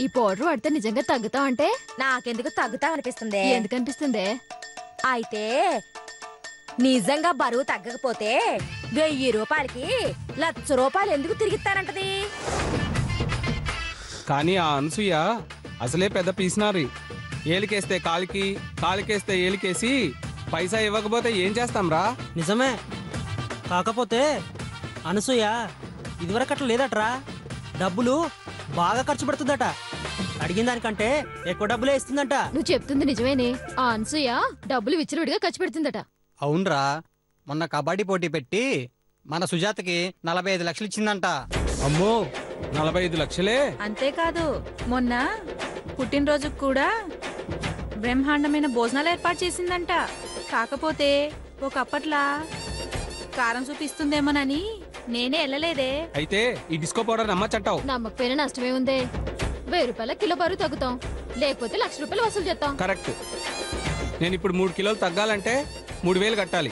ఈ పౌడర్ వాడితే నిజంగా తగ్గుతావు అంటే? నాకెందుకు తగ్గుతావు అనిపిస్తుంది. ఎందుకు అనిపిస్తుంది? అయితే నిజంగా బరువు తగ్గకపోతే 1000 రూపాయలకి 1,00,000 రూపాయలు ఎందుకు తిరిగిస్తానంటది? కానీ ఆ అనసూయ అసలే పెద్ద పీసినారి. ఏలికేస్తే కాలికి, కాలికేస్తే ఏలికేసి పైసా ఇవ్వకపోతే ఏం చేస్తాంరా? నిజమే. కాకపోతే అనసూయ ఇదివరకట్లా లేదట్రా. డబ్బులు బాగా ఖర్చు పెడుతుందట. అడిగిన దానికంటే ఎక్కువ డబ్బులే ఇస్తుందంట. నువ్వు చెప్తుంది నిజమేనే. ఆ అనసూయ డబ్బులు విచ్చలవిడిగా ఖర్చు పెడుతుందట. అవునరా, మొన్న కబడ్డీ పోటీ పెట్టి మన సుజాతకి 45 లక్షలు ఇచ్చిందంట. అమ్మో, 45 లక్షలే? అంతేకాదు, మొన్న పుట్టినరోజుకు కూడా బ్రహ్మాండమైన భోజనాలు ఏర్పాటు చేసిందంట. కాకపోతే ఒకప్పట్లా కారం చూపిస్తుందేమోనని నేనే వెళ్ళలేదే. అయితే ఈ డిస్కో పౌడర్ నమ్మచ్చంటావు? నమ్మకపోయినా నష్టమే ఉందే. 1000 రూపాయల కిలో బరువు తగ్గుతాం, లేకపోతే 1,00,000 రూపాయలు వసూలు చేస్తాం. కరెక్ట్. నేను ఇప్పుడు 3 కిలోలు తగ్గాలంటే 3,000 కట్టాలి.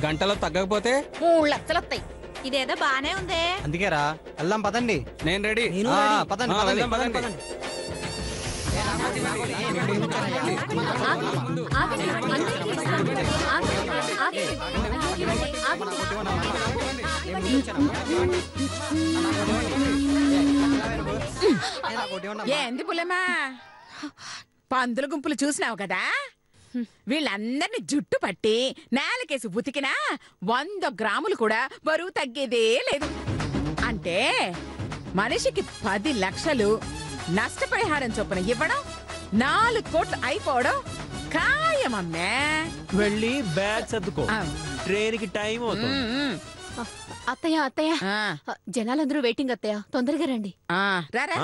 గంటలో తగ్గకపోతే 3 లక్షలు వస్తాయి. ఇదేదో బానే ఉందే. అందుకేరా, వెళ్దాం పదండి. నేను రెడీ. పదండి వెళ్దాం, పదండి. ఏంది పుల్లమ్మా, పందుల గుంపులు చూసినావు కదా? వీళ్ళందరినీ జుట్టు పట్టి నేలకేసి ఉతికినా 100 గ్రాములు కూడా బరువు తగ్గేదే లేదు. అంటే మనిషికి 10 లక్షలు నష్టపరిహారం చొప్పున ఇవ్వడం, 4 కోట్లు అయిపోవడం ఖాయమమ్మే. వెళ్ళి బ్యాగ్ సర్దుకో, ట్రైన్ కి టైం అవుతుంది. అత్తయ్య అత్తయ్య, జనాలందరూ వెయిటింగ్ అత్తయ్య, తొందరగా రండి. రారా.